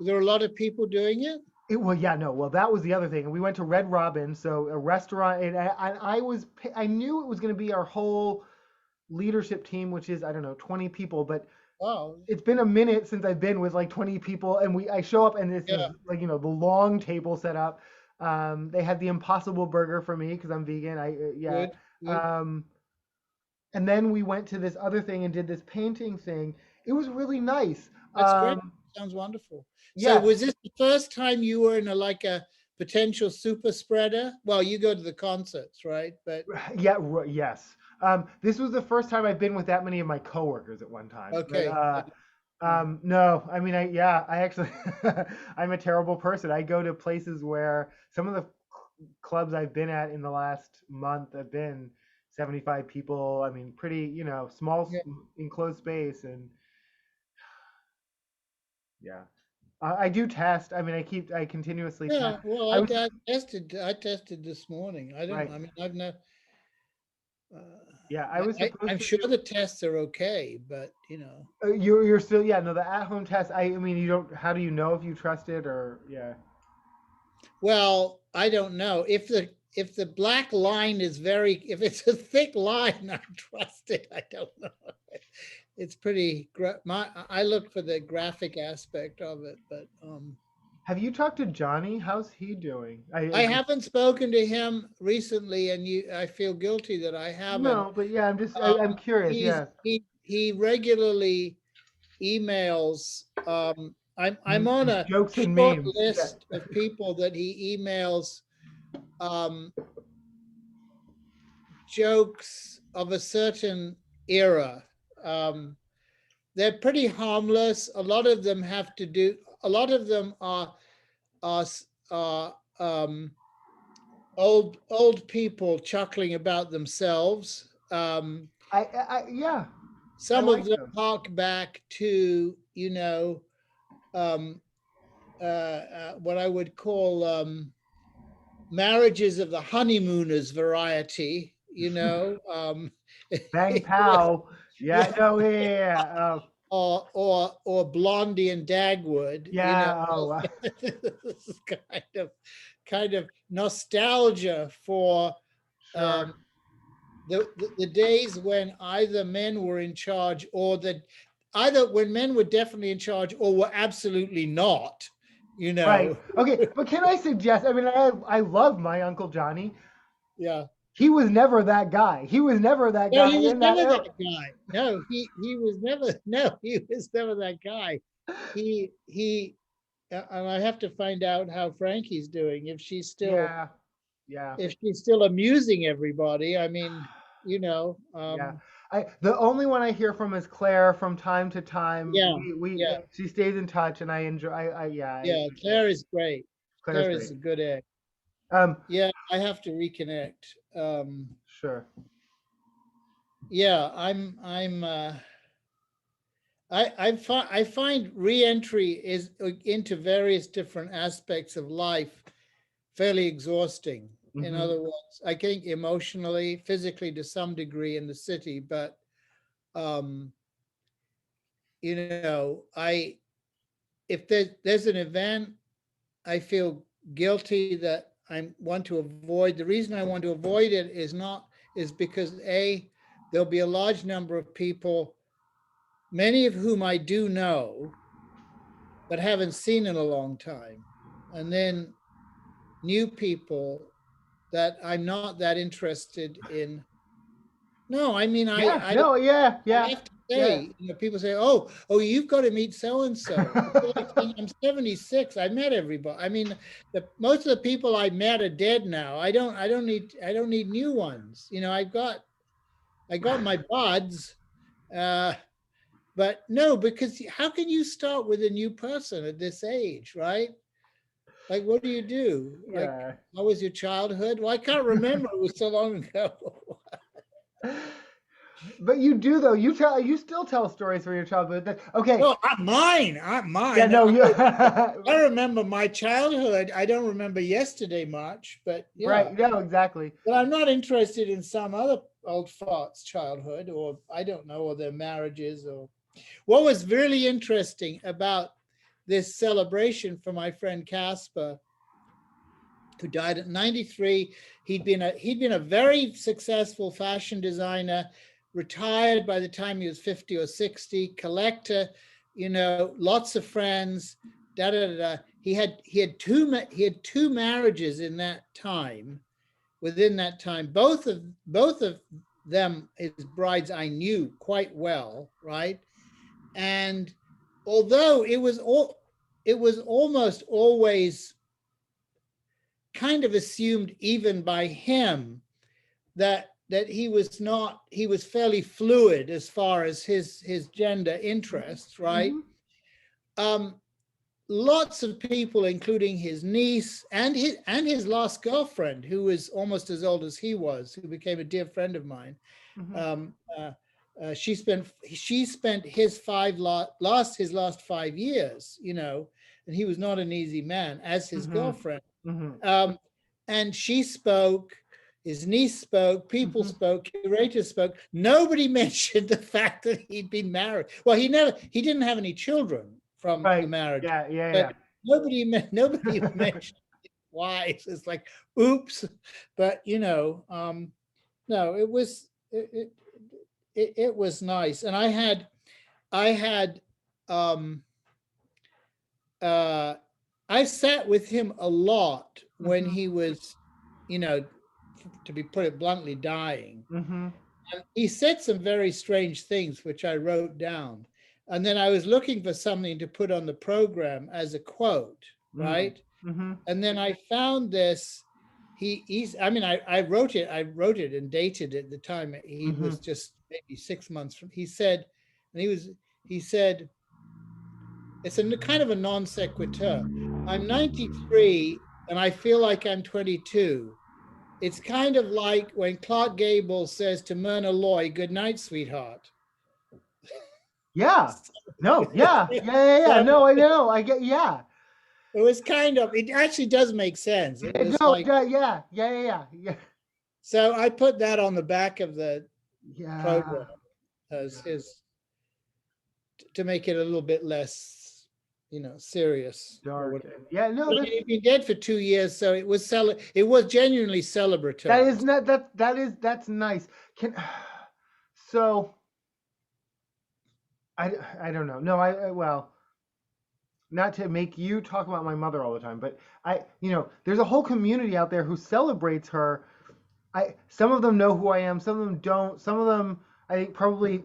Speaker 2: There are a lot of people doing it.
Speaker 1: well, yeah, no, well, that was the other thing. And we went to Red Robin, so a restaurant, and I knew it was going to be our whole leadership team, which is, I don't know, 20 people, but
Speaker 2: Wow.
Speaker 1: it's been a minute since I've been with like 20 people, and I show up and this is
Speaker 2: Yeah.
Speaker 1: like, the long table set up. They had the Impossible Burger for me because I'm vegan. Yeah.
Speaker 2: Good. Good.
Speaker 1: Um, and then we went to this other thing and did this painting thing. It was really nice.
Speaker 2: That's great. Sounds wonderful. So
Speaker 1: Yes,
Speaker 2: was this the first time you were in a potential super spreader? Well, you go to the concerts, right? But
Speaker 1: yeah, yes. This was the first time I've been with that many of my coworkers at one time. But
Speaker 2: okay.
Speaker 1: no, I mean, I actually, I'm a terrible person. I go to places where some of the clubs I've been at in the last month have been 75 people. I mean, pretty, small
Speaker 2: Yeah.
Speaker 1: enclosed space, and yeah, I do test. I mean, I continuously test.
Speaker 2: Yeah, well,
Speaker 1: I was
Speaker 2: I tested this morning.
Speaker 1: right.
Speaker 2: I mean, I've not, uh,
Speaker 1: Yeah, I was
Speaker 2: I'm
Speaker 1: supposed to
Speaker 2: sure
Speaker 1: do.
Speaker 2: the tests are okay, but
Speaker 1: You're still, yeah, no, the at home test. I mean, you don't. How do you know if you trust it or yeah?
Speaker 2: well, I don't know if the black line is if it's a thick line, I trust it. I don't know. It's pretty, I look for the graphic aspect of it, but,
Speaker 1: Have you talked to Johnny? How's he doing?
Speaker 2: I haven't spoken to him recently, and I feel guilty that I haven't.
Speaker 1: No, but yeah, I'm curious. Yes.
Speaker 2: He regularly emails. I'm on a
Speaker 1: Jokes and
Speaker 2: short
Speaker 1: memes. Yeah.
Speaker 2: list of people that he emails um, jokes of a certain era. Um, they're pretty harmless. A lot of them have to do. A lot of them are old people chuckling about themselves.
Speaker 1: Yeah, I
Speaker 2: Some of
Speaker 1: like
Speaker 2: them
Speaker 1: those.
Speaker 2: hark back to um, what I would call marriages of the honeymooners variety.
Speaker 1: Bang pow. Yeah.
Speaker 2: Yeah,
Speaker 1: No. Yeah. Oh.
Speaker 2: or Blondie and Dagwood.
Speaker 1: Yeah. Oh.
Speaker 2: This is kind of nostalgia for
Speaker 1: Sure.
Speaker 2: um, the days when either men were in charge either when men were definitely in charge or were absolutely not, you
Speaker 1: Right.
Speaker 2: know.
Speaker 1: Okay. But can I suggest? I mean, I love my Uncle Johnny.
Speaker 2: Yeah.
Speaker 1: He was never that guy. He was never that
Speaker 2: No,
Speaker 1: guy
Speaker 2: he was
Speaker 1: in that
Speaker 2: never
Speaker 1: era.
Speaker 2: that guy. No, he was never no, he was never that guy. He and I have to find out how Frankie's doing,
Speaker 1: Yeah. Yeah.
Speaker 2: if she's still amusing everybody. I mean, you know,
Speaker 1: Yeah.
Speaker 2: um,
Speaker 1: The only one I hear from is Claire from time to time.
Speaker 2: yeah,
Speaker 1: We
Speaker 2: yeah,
Speaker 1: she stays in touch, and I enjoy. Yeah.
Speaker 2: yeah. Claire is great.
Speaker 1: Claire's
Speaker 2: Claire
Speaker 1: great.
Speaker 2: is a good egg.
Speaker 1: Um.
Speaker 2: Yeah, I have to reconnect.
Speaker 1: Sure.
Speaker 2: Yeah, I find reentry is into various different aspects of life fairly exhausting. In
Speaker 1: Hmm.
Speaker 2: other words, I think emotionally, physically to some degree in the city, but um, I if there's an event, I feel guilty that I want to avoid. The reason I want to avoid it is because A, there'll be a large number of people, many of whom I do know, but haven't seen in a long time. And then new people that I'm not that interested in. No, I mean,
Speaker 1: Yeah,
Speaker 2: I
Speaker 1: no, yeah,
Speaker 2: I
Speaker 1: yeah,
Speaker 2: have to
Speaker 1: yeah.
Speaker 2: say, people say, oh, you've got to meet so-and-so. I feel like I'm 76. I met everybody. I mean, most of the people I met are dead now. I don't need new ones. I got my buds, but no, because how can you start with a new person at this age, right? Like, what do you do? Like,
Speaker 1: Yeah.
Speaker 2: how was your childhood? Well, I can't remember. It was so long ago.
Speaker 1: But you do though. You still tell stories from your childhood. Okay.
Speaker 2: No, not mine. Not
Speaker 1: Yeah,
Speaker 2: mine.
Speaker 1: no, you
Speaker 2: I remember my childhood. I don't remember yesterday much, but yeah.
Speaker 1: right, no, exactly.
Speaker 2: But I'm not interested in some other old farts' childhood, or I don't know, or their marriages. Or what was really interesting about this celebration for my friend Casper, who died at 93. He'd been a very successful fashion designer, retired by the time he was 50 or 60, collector, lots of friends, da da da. Da. He had two marriages in that time. Within that time, both of them, his brides, I knew quite well, right? And although it was almost always kind of assumed, even by him, that he was fairly fluid as far as his gender interests, right?
Speaker 1: Mm-hmm.
Speaker 2: Lots of people, including his niece and his last girlfriend, who was almost as old as he was, who became a dear friend of mine.
Speaker 1: Mm-hmm.
Speaker 2: She spent his last 5 years, and he was not an easy man, as his
Speaker 1: Mm-hmm.
Speaker 2: girlfriend.
Speaker 1: Mm-hmm.
Speaker 2: And she spoke, his niece spoke, people
Speaker 1: Mm-hmm.
Speaker 2: spoke, curators spoke. Nobody mentioned the fact that he'd been married. Well, he didn't have any children from the
Speaker 1: Right.
Speaker 2: marriage,
Speaker 1: Yeah, yeah,
Speaker 2: but nobody mentioned why. It's like, oops. But no, it was nice. And I had I sat with him a lot when
Speaker 1: Mm-hmm.
Speaker 2: he was, to be put it bluntly, dying.
Speaker 1: Mm-hmm.
Speaker 2: And he said some very strange things, which I wrote down. And then I was looking for something to put on the program as a quote, right?
Speaker 1: Mm-hmm.
Speaker 2: And then I found this. I wrote it and dated it at the time. He
Speaker 1: Mm-hmm.
Speaker 2: was just maybe 6 months from. He said, he said, it's a kind of a non sequitur. I'm 93 and I feel like I'm 22. It's kind of like when Clark Gable says to Myrna Loy, "Good night, sweetheart."
Speaker 1: Yeah. No, yeah. Yeah, yeah, yeah.
Speaker 2: So
Speaker 1: No, I know. I get yeah.
Speaker 2: it was it actually does make sense. It was
Speaker 1: No,
Speaker 2: like,
Speaker 1: yeah, yeah, yeah, yeah, yeah.
Speaker 2: so I put that on the back of the
Speaker 1: Yeah.
Speaker 2: program as to make it a little bit less, serious or
Speaker 1: Dark.
Speaker 2: whatever.
Speaker 1: Yeah, no,
Speaker 2: But
Speaker 1: that's
Speaker 2: he'd been dead for 2 years, so it was genuinely
Speaker 1: that is
Speaker 2: celebratory.
Speaker 1: not that's nice. Can so I don't know. No, well, not to make you talk about my mother all the time, but there's a whole community out there who celebrates her. Some of them know who I am, some of them don't. Some of them I think probably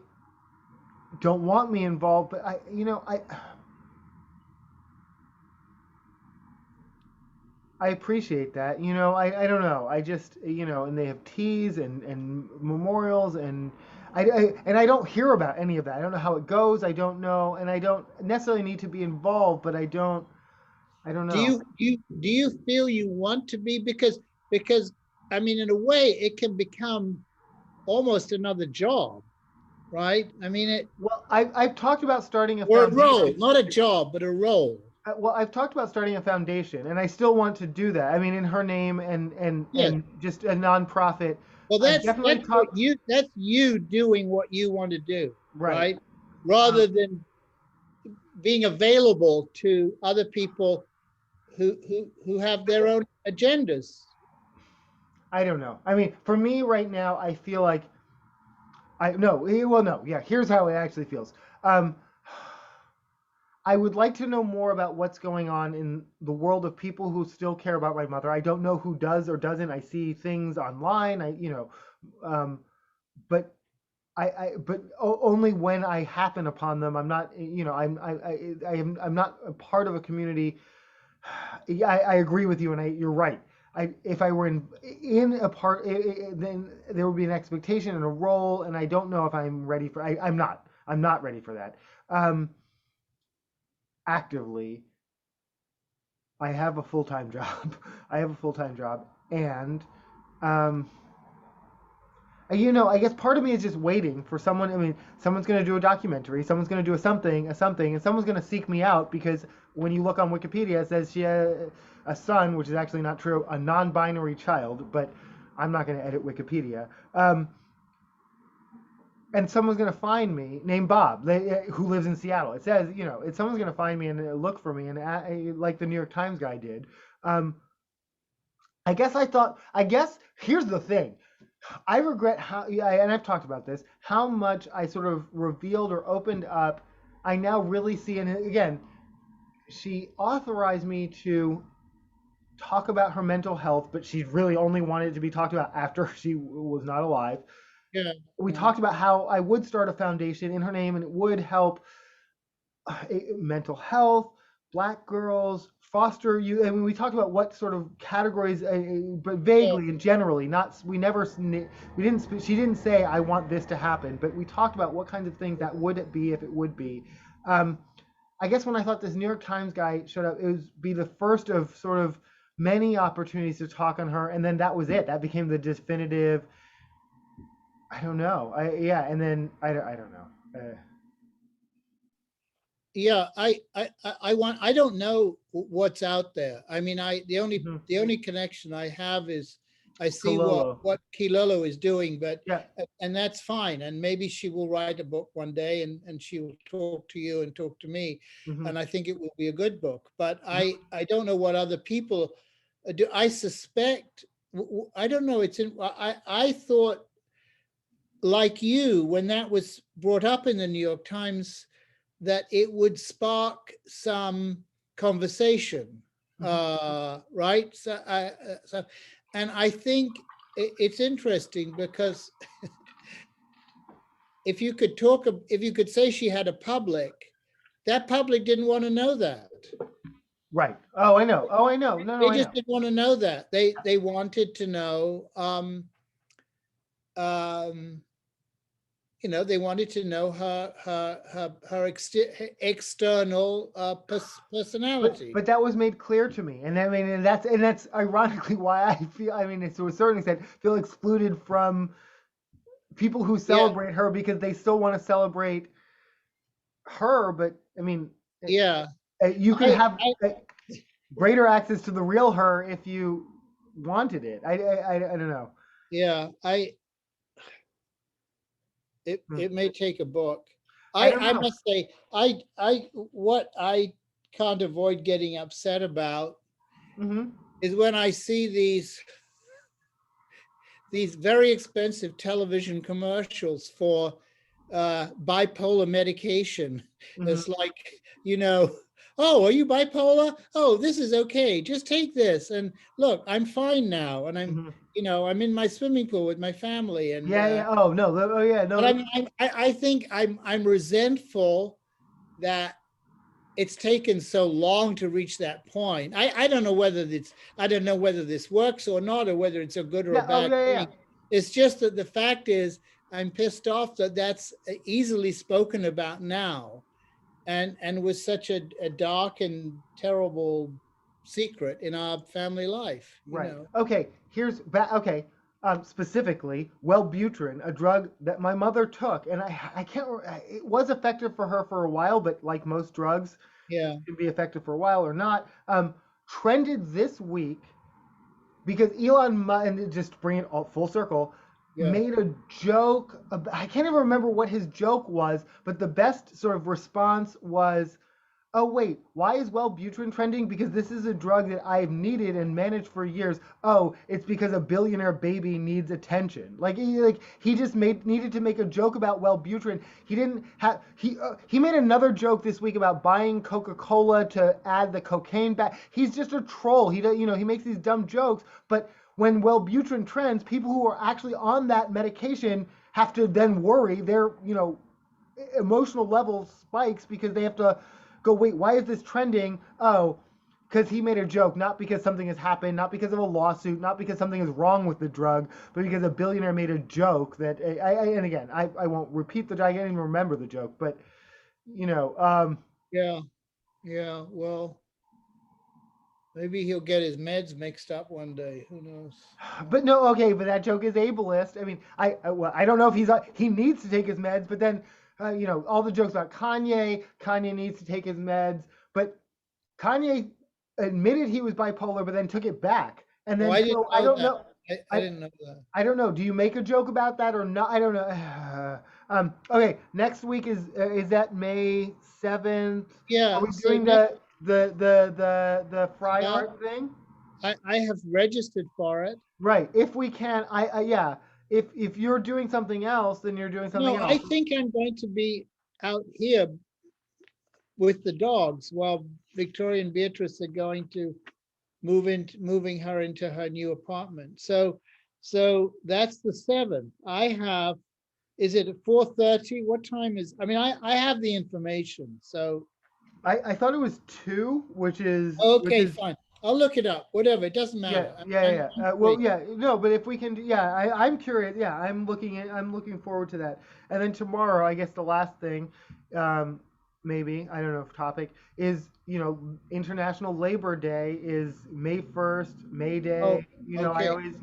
Speaker 1: don't want me involved, but I appreciate that. I don't know. I just, and they have teas and memorials and I don't hear about any of that. I don't know how it goes. I don't know, and I don't necessarily need to be involved, but I don't
Speaker 2: Do
Speaker 1: know.
Speaker 2: you feel you want to be, because I mean, in a way it can become almost another job, right? I mean,
Speaker 1: Well, I've talked about starting a
Speaker 2: or a role,
Speaker 1: foundation.
Speaker 2: not a job, but a role.
Speaker 1: Well, I've talked about starting a foundation, and I still want to do that. I mean, in her name
Speaker 2: Yes.
Speaker 1: and just a nonprofit.
Speaker 2: Well,
Speaker 1: I've definitely talked.
Speaker 2: that's you doing what you want to do,
Speaker 1: Right.
Speaker 2: right? Rather than being available to other people who have their own agendas.
Speaker 1: I don't know. I mean, for me right now, I feel like I no, well, no, yeah. Here's how it actually feels. Um, I would like to know more about what's going on in the world of people who still care about my mother. I don't know who does or doesn't. I see things online. But only when I happen upon them. I'm not, I'm not a part of a community. Yeah, I agree with you, and you're right. If I were in a part, then there would be an expectation and a role, and I don't know if I'm ready for. I'm not ready for that. Actively, I have a full time job. I have a full time job, and um, I guess part of me is just waiting for someone. I mean, someone's going to do a documentary, someone's going to do a something, and someone's going to seek me out because when you look on Wikipedia, it says she had a son, which is actually not true, a non-binary child, but I'm not going to edit Wikipedia. And someone's going to find me named Bob, who lives in Seattle. It says, someone's going to find me and look for me, and like the New York Times guy did. I guess here's the thing. I regret how, and I've talked about this, how much I sort of revealed or opened up. I now really see, and again, she authorized me to talk about her mental health, but she really only wanted it to be talked about after she was not alive.
Speaker 2: Yeah.
Speaker 1: We
Speaker 2: Yeah.
Speaker 1: talked about how I would start a foundation in her name and it would help mental health, Black girls, foster youth. I mean, we talked about what sort of categories, but
Speaker 2: Yeah.
Speaker 1: vaguely and generally. Not we never we didn't. She didn't say I want this to happen, but we talked about what kinds of things that would it be if it would be. Um, I guess when I thought this New York Times guy showed up, it would be the first of sort of many opportunities to talk on her, and then that was it. That became the definitive. I don't know. And then I don't know.
Speaker 2: Yeah, I don't know what's out there. I mean,
Speaker 1: Mhm.
Speaker 2: the only connection I have is I see
Speaker 1: Cololo.
Speaker 2: what Kilolo is doing, but
Speaker 1: Yeah.
Speaker 2: and that's fine. And maybe she will write a book one day, and she will talk to you and talk to me,
Speaker 1: Hmm.
Speaker 2: and I think it will be a good book. But
Speaker 1: Hmm.
Speaker 2: I don't know what other people do. I suspect I don't know. I thought like you when that was brought up in the New York Times that it would spark some conversation,
Speaker 1: Hmm.
Speaker 2: right? And I think it's interesting because if you could say she had a public, that public didn't want to know that.
Speaker 1: Right. Oh, I know. Oh, I know. No,
Speaker 2: They
Speaker 1: I
Speaker 2: just
Speaker 1: know.
Speaker 2: didn't want to know that. They wanted to know. Um, they wanted to know her external personality.
Speaker 1: But that was made clear to me, and I mean, and that's ironically why I feel. I mean, it's to a certain extent feel excluded from people who
Speaker 2: Yeah,
Speaker 1: celebrate her because they still want to celebrate her. But I mean,
Speaker 2: yeah.
Speaker 1: you could
Speaker 2: I,
Speaker 1: have
Speaker 2: I,
Speaker 1: greater access to the real her if you wanted it. I don't know.
Speaker 2: yeah.
Speaker 1: Hmm.
Speaker 2: It may take a book.
Speaker 1: I don't
Speaker 2: I
Speaker 1: know.
Speaker 2: must say, what I can't avoid getting upset about
Speaker 1: Hmm.
Speaker 2: is when I see these very expensive television commercials for bipolar medication.
Speaker 1: Hmm.
Speaker 2: It's like, you know, oh, are you bipolar? Oh, this is okay. Just take this. And look, I'm fine now. And
Speaker 1: Hmm.
Speaker 2: I'm in my swimming pool with my family. And,
Speaker 1: Yeah, yeah. Oh no. Oh yeah.
Speaker 2: but
Speaker 1: No.
Speaker 2: I think I'm resentful that it's taken so long to reach that point. I don't know whether I don't know whether this works or not, or whether it's a good or a
Speaker 1: Yeah. Oh
Speaker 2: bad
Speaker 1: yeah. Yeah.
Speaker 2: thing. It's just that the fact is, I'm pissed off that that's easily spoken about now, and was such a dark and terrible secret in our family life.
Speaker 1: Right. Okay. Okay. Specifically, Wellbutrin, a drug that my mother took, and I can't. It was effective for her for a while, but like most drugs,
Speaker 2: Yeah,
Speaker 1: can be effective for a while or not. Trended this week because Elon Musk, and just bring it all full circle,
Speaker 2: yeah,
Speaker 1: made a joke. I can't even remember what his joke was, but the best sort of response was oh wait, why is Wellbutrin trending? Because this is a drug that I've needed and managed for years. Oh, it's because a billionaire baby needs attention. He just needed to make a joke about Wellbutrin. He didn't have he made another joke this week about buying Coca-Cola to add the cocaine back. He's just a troll. He makes these dumb jokes, but when Wellbutrin trends, people who are actually on that medication have to then worry. Their emotional level spikes because they have to go, wait, why is this trending? Oh, because he made a joke, not because something has happened, not because of a lawsuit, not because something is wrong with the drug, but because a billionaire made a joke that and again, I won't repeat the joke. I can't even remember the joke, but
Speaker 2: Yeah, yeah. Well, maybe he'll get his meds mixed up one day. Who knows?
Speaker 1: but no, okay, but that joke is ableist. I mean, I don't know if he needs to take his meds, but then all the jokes about Kanye needs to take his meds, but Kanye admitted he was bipolar, but then took it back. And then
Speaker 2: I don't know. I didn't know that.
Speaker 1: I don't know. Do you make a joke about that or not? I don't know. Okay, next week is that May 7th?
Speaker 2: Yeah.
Speaker 1: Are we
Speaker 2: So
Speaker 1: doing the fry art thing?
Speaker 2: I have registered for it.
Speaker 1: Right. If we can, yeah. If you're doing something else, then you're doing something else.
Speaker 2: I think I'm going to be out here with the dogs while Victoria and Beatrice are going to moving her into her new apartment. So that's the 7th. I have, is it at 4:30? What time is, I mean, I have the information. So
Speaker 1: I thought it was 2, which is
Speaker 2: okay, fine. I'll look it up. Whatever, it doesn't matter.
Speaker 1: Yeah. Well, yeah, no, but if we can, yeah, I'm curious. Yeah, I'm looking forward to that. And then tomorrow, I guess the last thing, maybe I don't know if topic is International Labor Day is May 1st, May Day.
Speaker 2: Oh,
Speaker 1: I
Speaker 2: okay.
Speaker 1: always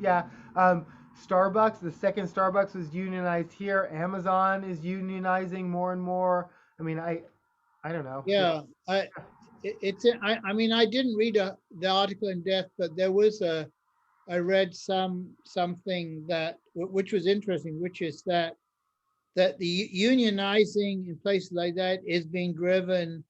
Speaker 1: Starbucks, the second Starbucks was unionized here. Amazon is unionizing more and more. I mean, I don't know.
Speaker 2: Yeah, I mean, I didn't read the article in depth, but there was I read something that which was interesting, which is that the unionizing in places like that is being driven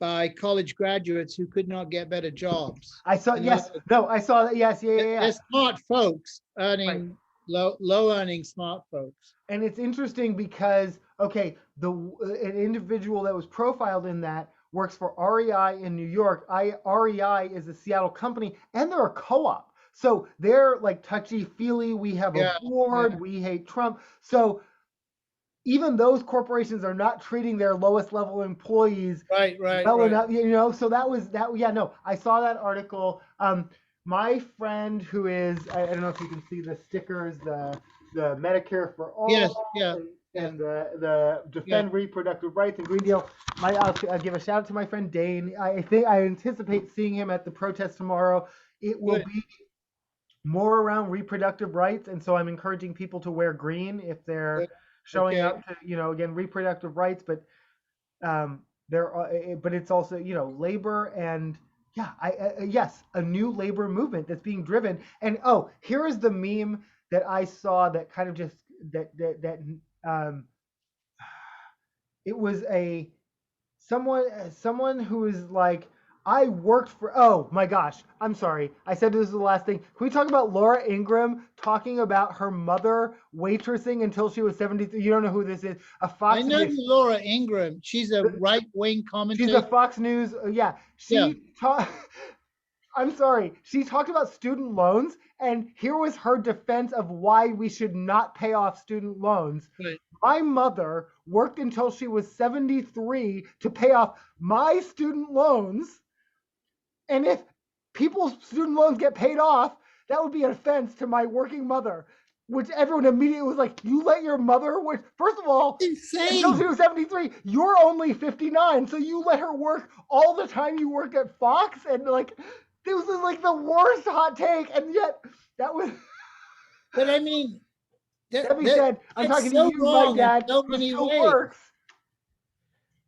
Speaker 2: by college graduates who could not get better jobs.
Speaker 1: I saw, yes, no, I saw that, yes, yeah.
Speaker 2: They're smart folks
Speaker 1: right.
Speaker 2: earning low earning smart folks.
Speaker 1: And it's interesting because, okay, an individual that was profiled in that works for REI in New York. REI is a Seattle company, and they're a co-op. So they're like touchy-feely. We have a board. We hate Trump. So even those corporations are not treating their lowest level employees well enough. So that was that. Yeah, no, I saw that article. My friend who is, I don't know if you can see the stickers, the Medicare for All, and the Defend Reproductive Rights and Green Deal. I'll give a shout out to my friend Dane. I anticipate seeing him at the protest tomorrow. It will be more around reproductive rights, and so I'm encouraging people to wear green if they're showing up to, again, reproductive rights, but but it's also, labor and yes, a new labor movement that's being driven. And here is the meme that I saw that kind of just it was someone who is like, I worked for, oh my gosh, I'm sorry. I said this is the last thing. Can we talk about Laura Ingraham talking about her mother waitressing until she was 73? You don't know who this is. A Fox
Speaker 2: I know Laura Ingraham. She's a right-wing commentator.
Speaker 1: She's a Fox News, I'm sorry. She talked about student loans, and here was her defense of why we should not pay off student loans.
Speaker 2: Right.
Speaker 1: My mother worked until she was 73 to pay off my student loans. And if people's student loans get paid off, that would be an offense to my working mother, which everyone immediately was like, you let your mother work? First of all, until she was 73, you're only 59, so you let her work all the time you worked at Fox? And this was like the worst hot take, and yet that was...
Speaker 2: But I mean...
Speaker 1: That being said, I'm talking to you, my dad,
Speaker 2: so
Speaker 1: who still works.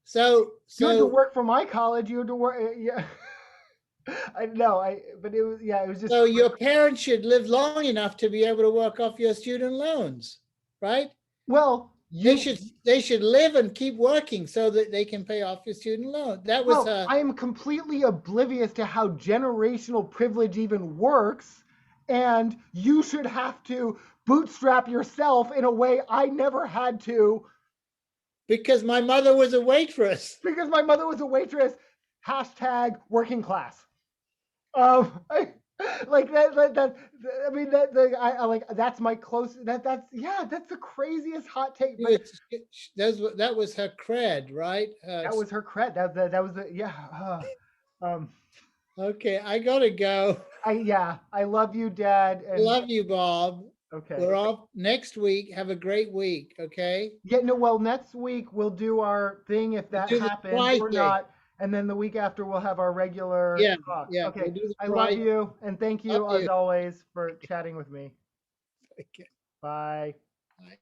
Speaker 2: So
Speaker 1: you had to work for my college. You had to work. Yeah, I know. But it was. Yeah, it was just.
Speaker 2: So your parents should live long enough to be able to work off your student loans, right?
Speaker 1: Well,
Speaker 2: they should live and keep working so that they can pay off your student loan. That was
Speaker 1: Well, I am completely oblivious to how generational privilege even works, and you should have to bootstrap yourself in a way I never had to
Speaker 2: because my mother was a waitress.
Speaker 1: because my mother was a waitress. Hashtag working class. Like that. I mean, I like that's my close. That's yeah. That's the craziest hot take. But
Speaker 2: That was her cred, right?
Speaker 1: that was her credit. That was the yeah. Um.
Speaker 2: Okay, I gotta go.
Speaker 1: I love you, Dad.
Speaker 2: I
Speaker 1: And
Speaker 2: love you, Bob.
Speaker 1: okay.
Speaker 2: We're off next week. Have a great week. Okay.
Speaker 1: Yeah. No. Well, next week we'll do our thing if that
Speaker 2: Do the
Speaker 1: happens
Speaker 2: surprise
Speaker 1: or
Speaker 2: thing.
Speaker 1: not, and then the week after we'll have our regular
Speaker 2: Yeah.
Speaker 1: talk.
Speaker 2: Yeah.
Speaker 1: Okay.
Speaker 2: We'll do the
Speaker 1: I love
Speaker 2: surprise.
Speaker 1: you, and thank you
Speaker 2: Love
Speaker 1: as
Speaker 2: you.
Speaker 1: always for chatting with me.
Speaker 2: Okay.
Speaker 1: Bye.
Speaker 2: Bye.